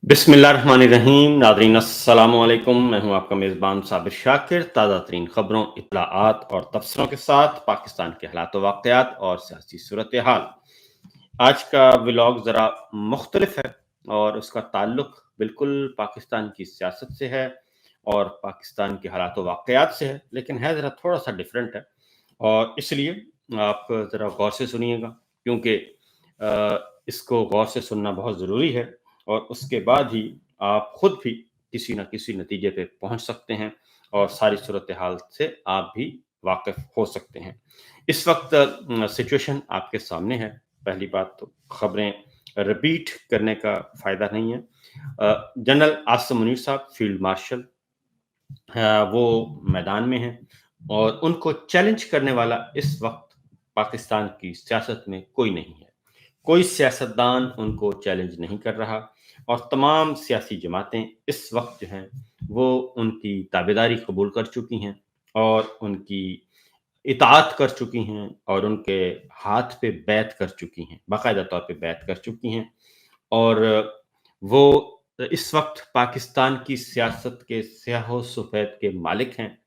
बिस्मिल्लाहिर्रहमानिर्रहीम। नाज़रीन अस्सलाम वालेकुम। मैं हूं आपका मेज़बान साबिर शाकिर। ताज़ा तरीन खबरों, इत्तलाआत और तबसरों के साथ पाकिस्तान के हालात वाक़यात और सियासी सूरत हाल। आज का व्लॉग ज़रा मुख्तलिफ है और उसका ताल्लुक बिल्कुल पाकिस्तान की सियासत से है और पाकिस्तान के हालात वाक़यात से है, लेकिन है ज़रा थोड़ा-सा डिफरेंट है और इसलिए आप ज़रा गौर से सुनिएगा, क्योंकि इसको गौर से सुनना बहुत ज़रूरी है और उसके बाद ही आप खुद भी किसी न किसी नतीजे पे पहुँच सकते हैं और सारी सूरत-ए-हाल से आप भी वाकिफ़ हो सकते हैं। इस वक़्त सिचुएशन आपके सामने है। पहली बात तो खबरें रिपीट करने का फ़ायदा नहीं है। जनरल आसिम मुनीर साहब फील्ड मार्शल वो मैदान में हैं और उनको चैलेंज करने वाला इस वक़्त पाकिस्तान की सियासत में कोई नहीं है। कोई सियासतदान उनको चैलेंज नहीं कर रहा और तमाम सियासी जमातें इस वक़्त जो हैं, वो उनकी ताबेदारी कबूल कर चुकी हैं और उनकी इताअत कर चुकी हैं और उनके हाथ पे बैत कर चुकी हैं, बाकायदा तौर पे बैत कर चुकी हैं और वो इस वक़्त पाकिस्तान की सियासत के स्याह-ओ-सफ़ेद के मालिक हैं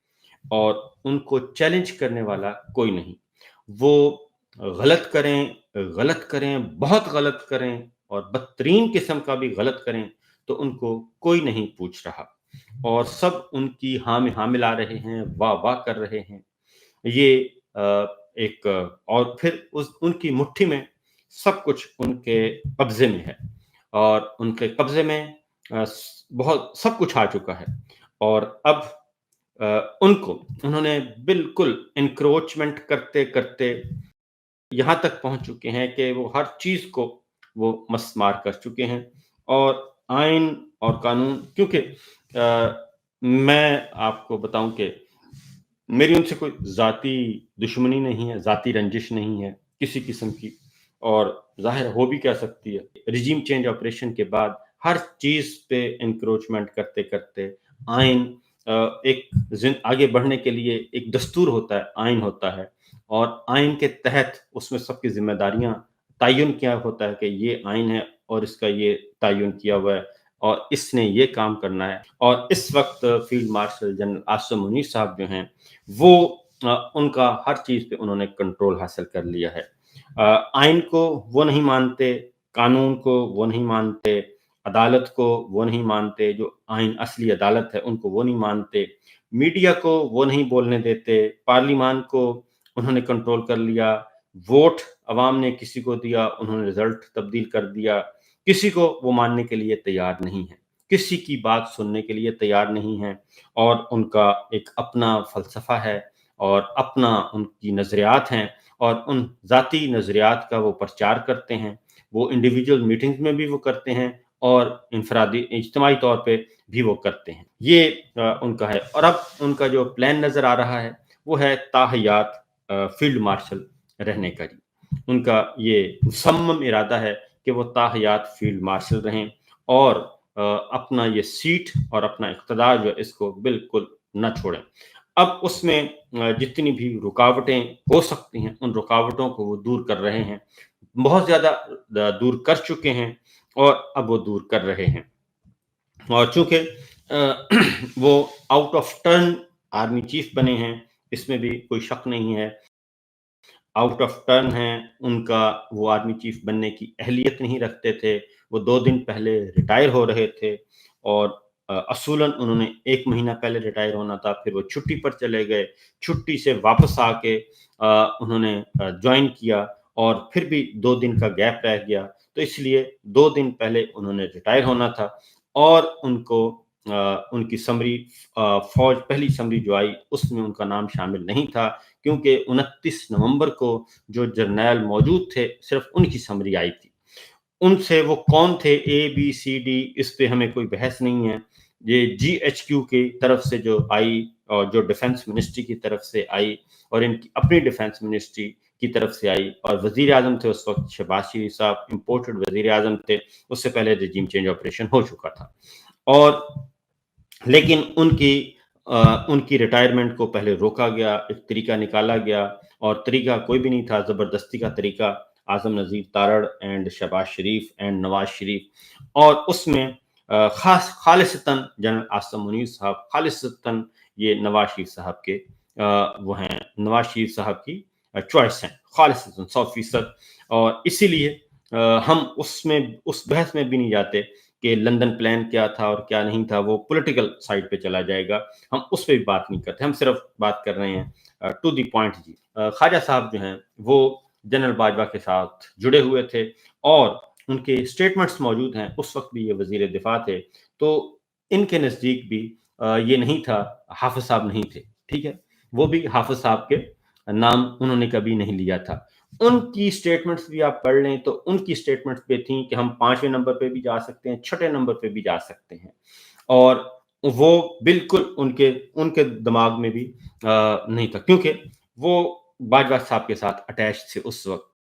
और उनको चैलेंज करने वाला कोई नहीं। वो गलत करें, बहुत गलत करें और बदतरीन किस्म का भी गलत करें, तो उनको कोई नहीं पूछ रहा और सब उनकी हाँ में हाँ मिला रहे हैं, वाह-वाह कर रहे हैं। ये एक और फिर उस उनकी मुट्ठी में सब कुछ उनके कब्ज़े में है और उनके कब्ज़े में बहुत सब कुछ आ चुका है और अब उनको उन्होंने बिल्कुल एनक्रोचमेंट करते-करते यहाँ तक पहुँच चुके हैं कि वो हर चीज़ को वो मस्मार कर चुके हैं और आइन और कानून, क्योंकि मैं आपको बताऊँ कि मेरी उनसे कोई ज़ाती दुश्मनी नहीं है, ज़ाती रंजिश नहीं है, किसी किस्म की, और ज़ाहिर हो भी क्या सकती है। रिजीम चेंज ऑपरेशन के बाद हर चीज़ पे एनक्रोचमेंट करते-करते आइन एक आगे बढ़ने के लिए एक दस्तूर होता है, आइन होता है और आइन के तहत उसमें सबकी ज़िम्मेदारियाँ तय्युन किया होता है कि ये आइन है और इसका ये तय्युन किया हुआ है और इसने ये काम करना है और इस वक़्त field marshal general Asim Munir साहब जो हैं, वो उनका हर चीज़ पे उन्होंने कंट्रोल हासिल कर लिया है। आइन को वो नहीं मानते, कानून को वो नहीं मानते, अदालत को वो नहीं मानते, जो आइन असली अदालत है उनको वो नहीं मानते, मीडिया को वो नहीं बोलने देते, पार्लिमान को उन्होंने कंट्रोल कर लिया, वोट अवाम ने किसी को दिया, उन्होंने रिज़ल्ट तब्दील कर दिया, किसी को वो मानने के लिए तैयार नहीं है, किसी की बात सुनने के लिए तैयार नहीं है और उनका एक अपना फ़लसफ़ा है और अपना उनकी नज़रियात हैं और उन ज़ाती नज़रियात का वो प्रचार करते हैं। वो इंडिविजुअल मीटिंग्स में भी वो करते हैं और इन्फरादी इज्तिमाई तौर पे भी वो करते हैं। ये उनका है और अब उनका जो प्लान नज़र आ रहा है, वो है ताहयात फ़ील्ड मार्शल रहने का जी। उनका ये मुसम्मम इरादा है कि वो ताहयात फ़ील्ड मार्शल रहें और अपना ये सीट और अपना इक़्तिदार जो है इसको बिल्कुल ना छोड़ें। अब उसमें जितनी भी रुकावटें हो सकती हैं, उन रुकावटों को वो दूर कर रहे हैं। बहुत ज़्यादा दूर कर चुके हैं और अब वो दूर कर रहे हैं। और चूँकि वो out of turn army chief बने हैं, इसमें भी कोई शक नहीं है। आउट ऑफ टर्न हैं, उनका वो आर्मी चीफ बनने की अहलियत नहीं रखते थे। वो 2 दिन पहले रिटायर हो रहे थे और असूलन उन्होंने 1 महीना पहले रिटायर होना था, फिर वो छुट्टी पर चले गए। छुट्टी से वापस आके उन्होंने जॉइन किया और फिर भी 2 दिन का गैप रह गया, तो इसलिए 2 दिन पहले उन्होंने रिटायर होना था और उनको उनकी समरी फ़ौज पहली समरी जो आई, उसमें उनका नाम शामिल नहीं था क्योंकि 29 नवंबर को जो जर्नैल मौजूद थे, सिर्फ़ उनकी समरी आई थी। उनसे वो कौन थे ए, बी, सी, डी, इस पे हमें कोई बहस नहीं है। ये जीएचक्यू की तरफ से जो आई और जो डिफेंस मिनिस्ट्री की तरफ से आई और इनकी अपनी डिफेंस मिनिस्ट्री की तरफ से आई और वज़ीर-ए-आज़म थे उस वक़्त शहबाज शरीफ साहब, इम्पोर्टेड वज़ीर-ए-आज़म थे, उससे पहले रिजीम चेंज ऑपरेशन हो चुका था। और लेकिन उनकी रिटायरमेंट को पहले रोका गया, एक तरीका निकाला गया और तरीका कोई भी नहीं था, ज़बरदस्ती का तरीका आज़म नज़ीर तारड़ एंड शहबाज शरीफ एंड नवाज़ शरीफ, और उसमें खालिसतन जनरल आसिम मुनीर साहब, खालिसतन ये नवाज शरीफ साहब के वो हैं, नवाज शरीफ साहब की चॉइस हैं, खालिसतन 100%। और इसीलिए हम उसमें उस बहस में भी नहीं जाते कि लंदन प्लान क्या था और क्या नहीं था, वो पॉलिटिकल साइड पे चला जाएगा, हम उस पे भी बात नहीं करते, हम सिर्फ बात कर रहे हैं टू द पॉइंट जी। ख्वाजा साहब जो हैं वो जनरल बाजवा के साथ जुड़े हुए थे और उनके स्टेटमेंट्स मौजूद हैं, उस वक्त भी ये वजीर दिफा थे, तो इनके नज़दीक भी ये नहीं था, हाफिज साहब नहीं थे, ठीक है, वो भी हाफिज साहब के नाम उन्होंने कभी नहीं लिया था। उनकी स्टेटमेंट्स भी आप पढ़ लें तो उनकी स्टेटमेंट्स पे थी कि हम 5वें नंबर पे भी जा सकते हैं, छठे नंबर पे भी जा सकते हैं, और वो बिल्कुल उनके उनके दिमाग में भी नहीं था, क्योंकि वो बाजवा साहब के साथ अटैच थे उस वक्त।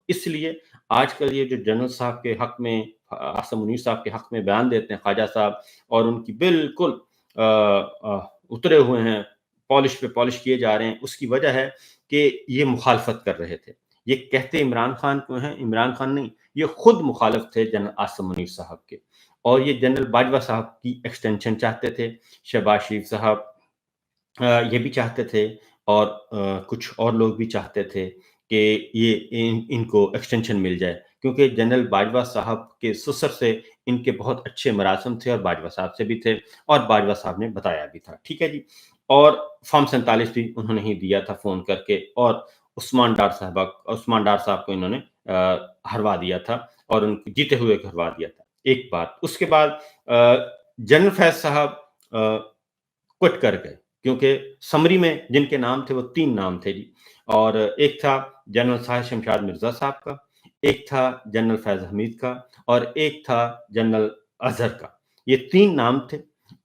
इसलिए आजकल ये जो जनरल साहब के हक में, आसिम मुनीर साहब के हक में बयान देते हैं ख्वाजा साहब, और उनकी बिल्कुल उतरे हुए हैं, पॉलिश पे पॉलिश किए जा रहे हैं, उसकी वजह है कि ये मुखालफत कर रहे थे। ये कहते इमरान खान को हैं, इमरान खान नहीं, ये खुद मुखालिफ थे जनरल आसिम मुनीर साहब के, और ये जनरल बाजवा साहब की एक्सटेंशन चाहते थे। शहबाज शरीफ साहब ये भी चाहते थे, और कुछ और लोग भी चाहते थे कि ये इनको एक्सटेंशन मिल जाए, क्योंकि जनरल बाजवा साहब के ससुर से इनके बहुत अच्छे मरासम थे और बाजवा साहब से भी थे, और बाजवा साहब ने बताया भी था, ठीक है जी। और फॉर्म 47 भी उन्होंने ही दिया था फ़ोन करके, और उस्मान डार साहब को इन्होंने हरवा दिया था, और उनको जीते हुए हरवा दिया था। एक बात, उसके बाद जनरल फैज़ साहब क्विट कर गए, क्योंकि समरी में जिनके नाम थे वो 3 नाम थे जी, और एक था जनरल साहिर शमशाद मिर्ज़ा साहब का, एक था जनरल फैज़ हमीद का, और एक था जनरल अज़हर का। ये 3 नाम थे,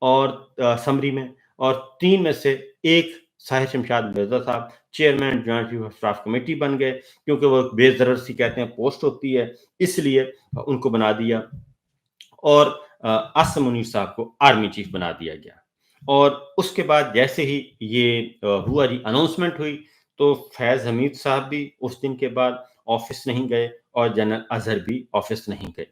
और समरी में, और 3 में से एक साहिर शमशाद मिर्ज़ा साहब chairman joint chief of staff committee बन गए, क्योंकि वो बेज़रर सी कहते हैं पोस्ट होती है, इसलिए उनको बना दिया, और आसिम मुनीर साहब को आर्मी चीफ बना दिया गया। और उसके बाद जैसे ही ये हुआ जी, अनाउंसमेंट हुई, तो फैज़ हमीद साहब भी उस दिन के बाद ऑफिस नहीं गए, और जनरल अज़हर भी ऑफिस नहीं गए,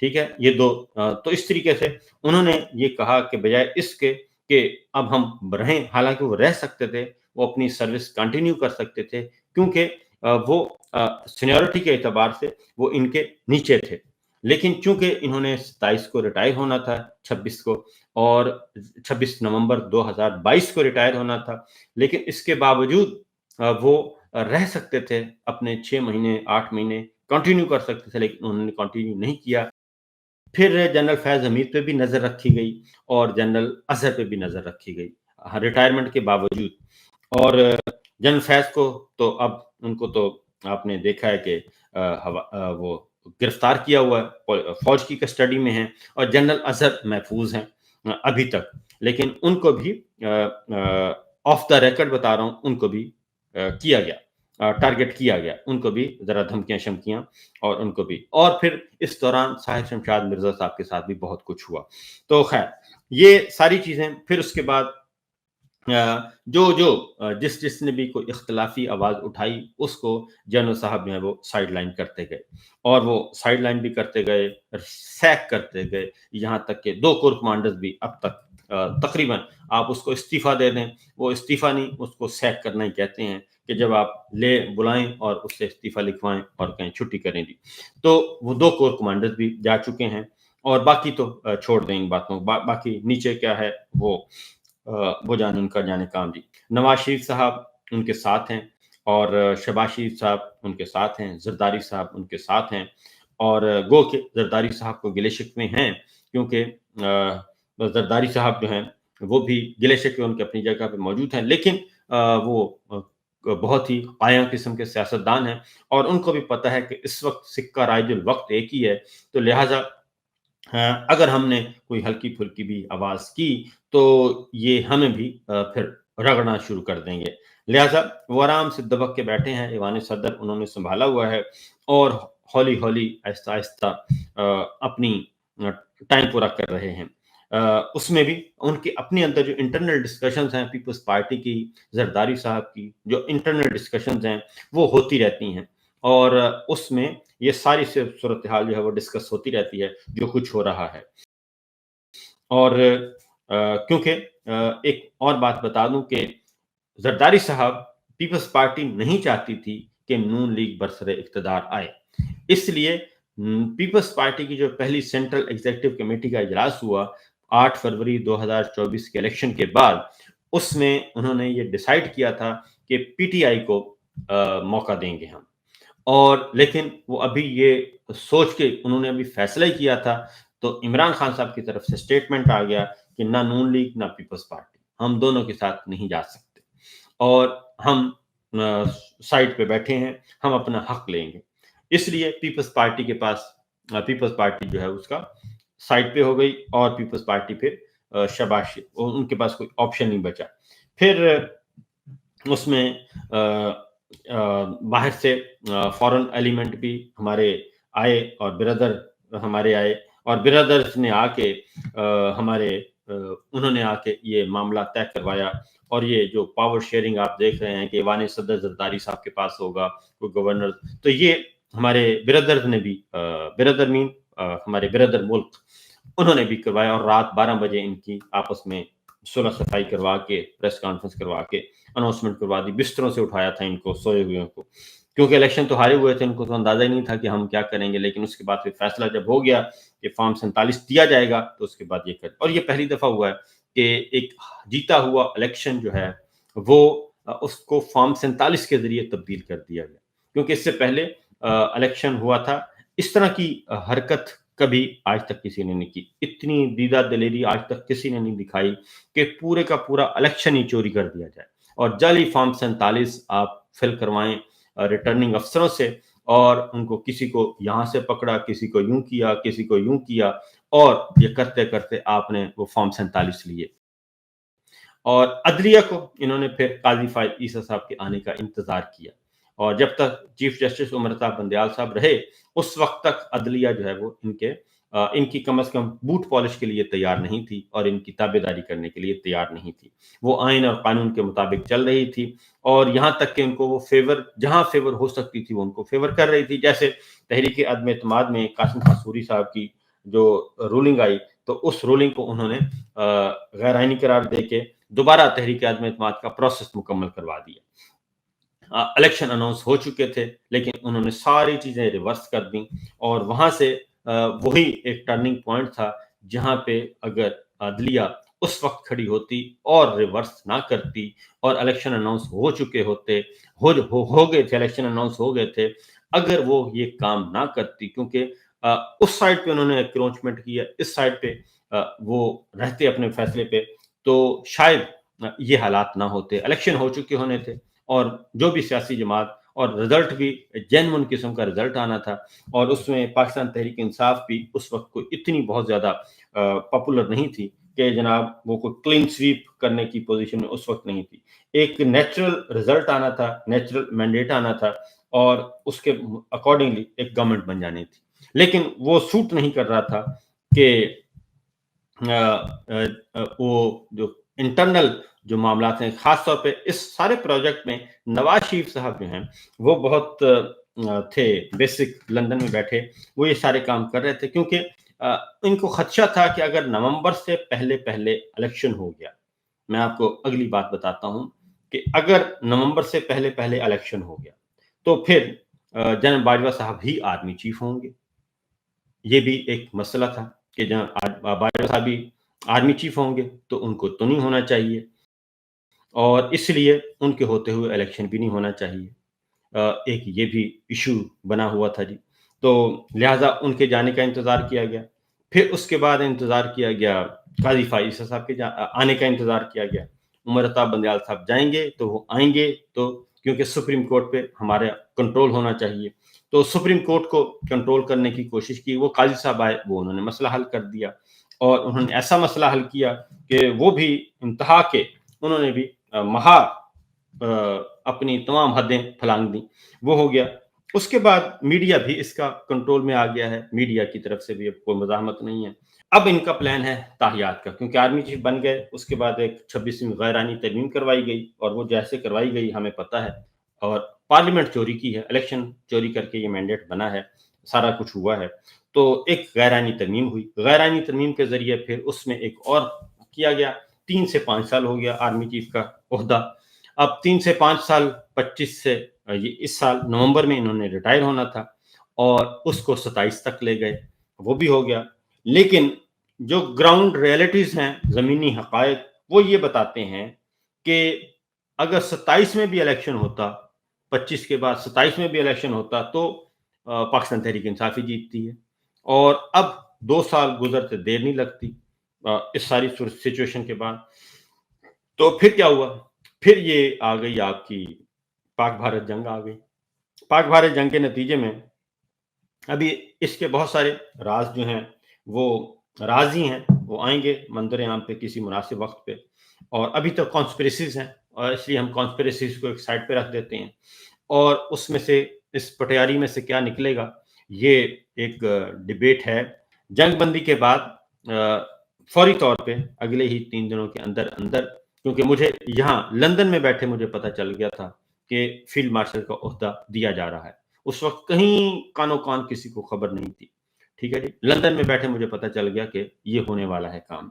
ठीक है? ये 2 तो इस तरीके से उन्होंने ये कहा कि बजाय इसके कि अब हम रहें, हालाँकि वो रह सकते थे, वो अपनी सर्विस कंटिन्यू कर सकते थे, क्योंकि वो सीनियॉरिटी के एतबार से वो इनके नीचे थे। लेकिन चूँकि इन्होंने 27 को रिटायर होना था, 26 को, और 26 नवंबर 2022 को रिटायर होना था, लेकिन इसके बावजूद वो रह सकते थे, अपने 6 महीने, 8 महीने कंटिन्यू कर सकते थे, लेकिन उन्होंने कंटिन्यू नहीं किया। फिर जनरल फैज़ हमीद पे भी नज़र रखी गई, और जनरल अज़हर पे भी नज़र रखी गई, रिटायरमेंट के बावजूद। और जनरल फैज़ को तो अब उनको तो आपने देखा है कि वो गिरफ्तार किया हुआ है, फ़ौज की कस्टडी में हैं, और जनरल अज़हर महफूज़ हैं अभी तक। लेकिन उनको भी ऑफ द रिकॉर्ड बता रहा हूँ, उनको भी किया गया, टारगेट किया गया, उनको भी ज़रा धमकियाँ-शमकियाँ, और उनको भी, और फिर इस दौरान साहिर शमशाद मिर्ज़ा साहब के साथ भी बहुत कुछ हुआ। तो ख़ैर, ये सारी चीज़ें, फिर उसके बाद जिसने भी कोई इख्तिलाफ़ी आवाज़ उठाई, उसको जनरल साहब जो है वो साइडलाइन करते गए, और वो साइडलाइन भी करते गए, सैक करते गए, यहाँ तक कि 2 कोर कमांडर्स भी अब तक तकरीबन, आप उसको इस्तीफ़ा दे दें, वो इस्तीफ़ा नहीं, उसको सैक करना ही कहते हैं, कि जब आप बुलाएँ और उससे इस्तीफ़ा लिखवाएँ और कहें छुट्टी करें जी। तो वो 2 कोर कमांडर्स भी जा चुके हैं, और बाकी तो छोड़ दें इन बातों को, बाकी नीचे क्या है वो जाने उनका जाने काम जी। नवाज़ शरीफ साहब उनके साथ हैं, और शहबाज शरीफ साहब उनके साथ हैं, ज़रदारी साहब उनके साथ हैं, और गो के ज़रदारी साहब को गिले-शिकवे हैं, क्योंकि ज़रदारी साहब जो हैं वो भी गिले-शिकवे उनके अपनी जगह पे मौजूद हैं, लेकिन वो बहुत ही काया किस्म के सियासतदान हैं, और उनको भी पता है कि इस वक़्त सिक्का राइजुल वक़्त एक ही है, तो लिहाज़ा अगर हमने कोई हल्की-फुल्की भी आवाज़ की, तो ये हमें भी फिर रगड़ना शुरू कर देंगे। लिहाज़ा वो आराम से दबक के बैठे हैं, ऐवान सदर उन्होंने सँभाला हुआ है, और हौली-हौली, आहिस्ता-आहिस्ता अपनी अ, टाइम पूरा कर रहे हैं। उसमें भी उनके अपने अंदर जो इंटरनल डिस्कशंस हैं पीपल्स पार्टी की, ज़रदारी साहब की, जो इंटरनल डिस्कशंस हैं, वो होती रहती हैं, और उसमें ये सारी सूरत हाल जो है वो डिस्कस होती रहती है, जो कुछ हो रहा है। اور کیونکہ ایک اور بات بتا دوں کہ زرداری صاحب پیپلز پارٹی نہیں چاہتی تھی کہ نون لیگ برسر اقتدار آئے، اس لیے پیپلز پارٹی کی جو پہلی سینٹرل ایگزیکٹو کمیٹی کا اجلاس ہوا 8 فروری 2024 کے الیکشن کے بعد، اس میں انہوں نے یہ ڈیسائیڈ کیا تھا کہ پی ٹی آئی کو موقع دیں گے ہم، اور لیکن وہ ابھی یہ سوچ کے انہوں نے ابھی فیصلہ ہی کیا تھا، تو عمران خان صاحب کی طرف سے سٹیٹمنٹ آ گیا کہ نہ نون لیگ نہ پیپلز پارٹی، ہم دونوں کے ساتھ نہیں جا سکتے، اور ہم سائڈ پہ بیٹھے ہیں، ہم اپنا حق لیں گے۔ اس لیے پیپلز پارٹی کے پاس پیپلز پارٹی جو ہے اس کا سائڈ پہ ہو گئی، اور پیپلز پارٹی پھر شاباش، ان کے پاس کوئی آپشن نہیں بچا۔ پھر اس میں باہر سے فورن ایلیمنٹ بھی ہمارے آئے، اور بردر ہمارے آئے، اور بردرز نے آ کے ہمارے انہوں نے آ کے یہ معاملہ طے کروایا، اور یہ جو پاور شیئرنگ آپ دیکھ رہے ہیں کہ ایوان صدر زرداری صاحب کے پاس ہوگا کوئی گورنر، تو یہ ہمارے بردرز نے بھی بردر مین ہمارے بردر ملک، انہوں نے بھی کروایا، اور رات 12 بجے ان کی آپس میں صلح صفائی کروا کے پریس کانفرنس کروا کے اناؤنسمنٹ کروا دی، بستروں سے اٹھایا تھا ان کو، سوئے ہوئے کو، کیونکہ الیکشن تو ہارے ہوئے تھے، ان کو تو اندازہ ہی نہیں تھا کہ ہم کیا کریں گے، لیکن اس کے بعد پھر فیصلہ جب ہو گیا کہ فارم 47 دیا جائے گا، تو اس کے بعد یہ کر، اور یہ پہلی دفعہ ہوا ہے کہ ایک جیتا ہوا الیکشن جو ہے وہ اس کو فارم 47 کے ذریعے تبدیل کر دیا گیا، کیونکہ اس سے پہلے الیکشن ہوا تھا، اس طرح کی حرکت کبھی آج تک کسی نے نہیں کی، اتنی دیدہ دلیری آج تک کسی نے نہیں دکھائی کہ پورے کا پورا الیکشن ہی چوری کر دیا جائے، اور جعلی فارم 47 آپ فل کروائیں ریٹرننگ افسروں سے، اور ان کو کسی کو یہاں سے پکڑا، کسی کو یوں کیا، کسی کو یوں کیا، اور یہ کرتے کرتے آپ نے وہ فارم 47 لیے، اور عدلیہ کو انہوں نے پھر قاضی فائد عیسیٰ صاحب کے آنے کا انتظار کیا، اور جب تک چیف جسٹس عمرتا بندیال صاحب رہے اس وقت تک عدلیہ جو ہے وہ ان کی کم از کم بوٹ پالش کے لیے تیار نہیں تھی، اور ان کی تابع داری کرنے کے لیے تیار نہیں تھی، وہ آئین اور قانون کے مطابق چل رہی تھی، اور یہاں تک کہ ان کو وہ فیور جہاں فیور ہو سکتی تھی وہ ان کو فیور کر رہی تھی، جیسے تحریک عدم اعتماد میں قاسم خان سوری صاحب کی جو رولنگ آئی، تو اس رولنگ کو انہوں نے غیر آئینی قرار دے کے دوبارہ تحریک عدم اعتماد کا پروسیس مکمل کروا دیا۔ الیکشن اناؤنس ہو چکے تھے، لیکن انہوں نے ساری چیزیں ریورس کر دیں، اور وہاں سے وہی ایک ٹرننگ پوائنٹ تھا جہاں پہ اگر عدلیہ اس وقت کھڑی ہوتی اور ریورس نہ کرتی، اور الیکشن اناؤنس ہو چکے ہوتے، ہو گئے تھے، الیکشن اناؤنس ہو گئے تھے، اگر وہ یہ کام نہ کرتی، کیونکہ اس سائڈ پہ انہوں نے کرونچمنٹ کیا، اس سائڈ پہ وہ رہتے اپنے فیصلے پہ، تو شاید یہ حالات نہ ہوتے، الیکشن ہو چکے ہونے تھے، اور جو بھی سیاسی جماعت، اور رزلٹ بھی جینون قسم کا رزلٹ آنا تھا، اور اس میں پاکستان تحریک انصاف بھی اس وقت کوئی اتنی بہت زیادہ پاپولر نہیں تھی کہ جناب وہ کوئی کلین سویپ کرنے کی پوزیشن میں اس وقت نہیں تھی، ایک نیچرل رزلٹ آنا تھا، نیچرل مینڈیٹ آنا تھا، اور اس کے اکارڈنگلی ایک گورنمنٹ بن جانی تھی، لیکن وہ سوٹ نہیں کر رہا تھا کہ وہ جو انٹرنل جو معاملات ہیں، خاص طور پہ اس سارے پروجیکٹ میں نواز شریف صاحب جو ہیں وہ بہت تھے بیسک، لندن میں بیٹھے وہ یہ سارے کام کر رہے تھے، کیونکہ ان کو خدشہ تھا کہ اگر نومبر سے پہلے الیکشن ہو گیا، میں آپ کو اگلی بات بتاتا ہوں کہ اگر نومبر سے پہلے الیکشن ہو گیا تو پھر جنرل باجوہ صاحب ہی آرمی چیف ہوں گے، یہ بھی ایک مسئلہ تھا کہ جنرل باجوہ صاحب بھی آرمی چیف ہوں گے، تو ان کو تو نہیں ہونا چاہیے، اور اس لیے ان کے ہوتے ہوئے الیکشن بھی نہیں ہونا چاہیے، ایک یہ بھی ایشو بنا ہوا تھا جی، تو لہٰذا ان کے جانے کا انتظار کیا گیا، پھر اس کے بعد انتظار کیا گیا قاضی فائز صاحب کے آنے کا انتظار کیا گیا، عمر عطا بندیال صاحب جائیں گے تو وہ آئیں گے، تو کیونکہ سپریم کورٹ پہ ہمارا کنٹرول ہونا چاہیے، تو سپریم کورٹ کو کنٹرول کرنے کی کوشش کی، وہ قاضی صاحب آئے، وہ انہوں نے مسئلہ حل کر دیا، اور انہوں نے ایسا مسئلہ حل کیا کہ وہ بھی انتہا کے انہوں نے بھی مہا اپنی تمام حدیں پھلانگ دیں، وہ ہو گیا۔ اس کے بعد میڈیا بھی اس کا کنٹرول میں آ گیا ہے، میڈیا کی طرف سے بھی اب کوئی مزاحمت نہیں ہے، اب ان کا پلان ہے تاحیات کا، کیونکہ آرمی چیف بن گئے، اس کے بعد ایک 26ویں غیر آئینی ترمیم کروائی گئی، اور وہ جیسے کروائی گئی ہمیں پتہ ہے، اور پارلیمنٹ چوری کی ہے، الیکشن چوری کر کے یہ مینڈیٹ بنا ہے، सारा कुछ हुआ है। तो एक गैर-आइनी तरमीम हुई, गैर-आइनी तरमीम के ज़रिए फिर उसमें एक और किया गया, 3 से 5 साल हो गया आर्मी चीफ का ओहदा। अब 3 से 5 साल 25 से ये इस साल नवंबर में इन्होंने रिटायर होना था और उसको 27 तक ले गए, वो भी हो गया। लेकिन जो ग्राउंड रियलिटीज़ हैं, ज़मीनी हक़ाइक़, वो ये बताते हैं कि अगर 27 में भी इलेक्शन होता, 25 के बाद 27 में भी इलेक्शन होता तो पाकिस्तान तहरीक-ए-इंसाफ़ ही जीतती है। और अब 2 साल गुज़रते देर नहीं लगती इस सारी सिचुएशन के बाद। तो फिर क्या हुआ? फिर ये आ गई आपकी पाक भारत जंग आ गई। पाक भारत जंग के नतीजे में अभी इसके बहुत सारे राज़ जो हैं, वो राज़ ही हैं, वो आएँगे मंज़र-ए-आम पे किसी मुनासिब वक़्त पे। और अभी तो कॉन्स्पिरेसीज़ हैं और इसलिए हम कॉन्स्पिरेसीज़ को एक साइड पे रख देते हैं। और उसमें से इस पटियारी में से क्या निकलेगा, ये एक डिबेट है। जंग बंदी के बाद फौरी तौर पे अगले ही 3 दिनों के अंदर-अंदर, क्योंकि मुझे यहाँ लंदन में बैठे मुझे पता चल गया था कि फ़ील्ड मार्शल का ओहदा दिया जा रहा है। उस वक़्त कहीं कानो-कान किसी को खबर नहीं थी। ठीक है जी? लंदन में बैठे मुझे पता चल गया कि ये होने वाला है काम।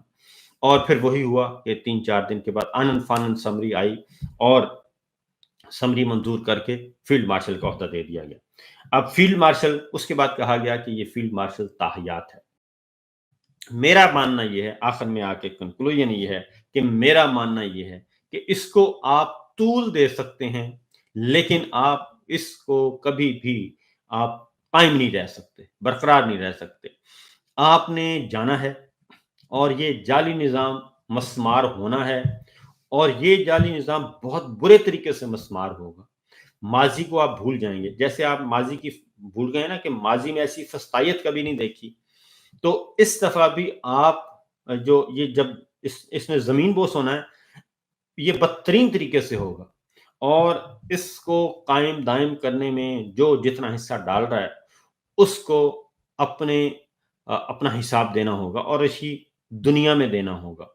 और फिर वही हुआ कि 3-4 दिन के बाद आनन-फानन समरी आई और समरी मंजूर करके फील्ड मार्शल का ओहदा दे दिया गया। अब फील्ड मार्शल, उसके बाद कहा गया कि ये फील्ड मार्शल ताहियात है। मेरा मानना ये है, आखिर में आके कंक्लूजन ये है कि मेरा मानना ये है कि इसको आप टूल दे सकते हैं, लेकिन आप इसको कभी भी आप कायम नहीं रह सकते, बरकरार नहीं रह सकते। आपने जाना है और ये जाली निज़ाम मस्मार होना है और ये जाली निज़ाम बहुत बुरे तरीके से मस्मार होगा। माज़ी को आप भूल जाएँगे, जैसे आप माज़ी की भूल गए ना कि माज़ी में ऐसी फस्तायत कभी नहीं देखी। तो इस दफ़ा भी आप जो ये जब इसमें ज़मीन बोस होना है, ये बदतरीन तरीके से होगा और इसको कायम-दायम करने में जो जितना हिस्सा डाल रहा है, उसको अपना हिसाब देना होगा और इसी दुनिया में देना होगा।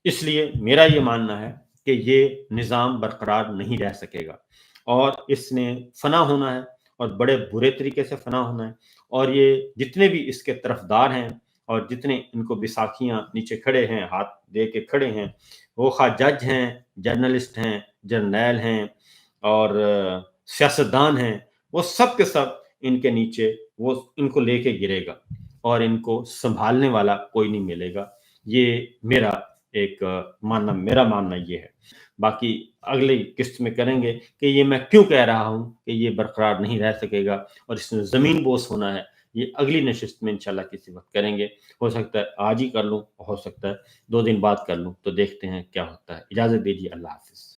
इसलिए मेरा ये मानना है कि ये निज़ाम बरकरार नहीं रह सकेगा और इसने फ़ना होना है और बड़े बुरे तरीके से फ़ना होना है। और ये जितने भी इसके तरफ़दार हैं और जितने इनको बैसाखियाँ नीचे खड़े हैं, हाथ दे के खड़े हैं, वो ख़्वाह जज हैं, जर्नलिस्ट हैं, जर्नैल हैं और सियासतदान हैं, वो सब के सब इनके नीचे वो इनको लेके गिरेगा और इनको सँभालने वाला कोई नहीं मिलेगा। ये मेरा मानना ये है। बाकी अगली किस्त में करेंगे कि ये मैं क्यों कह रहा हूँ कि ये बरकरार नहीं रह सकेगा और इसमें ज़मीन बोस होना है, ये अगली नशिस्त में इंशाल्लाह किसी वक़्त करेंगे। हो सकता है आज ही कर लूँ, हो सकता है 2 दिन बाद कर लूँ, तो देखते हैं क्या होता है। इजाज़त दीजिए, अल्लाह हाफ़िज़।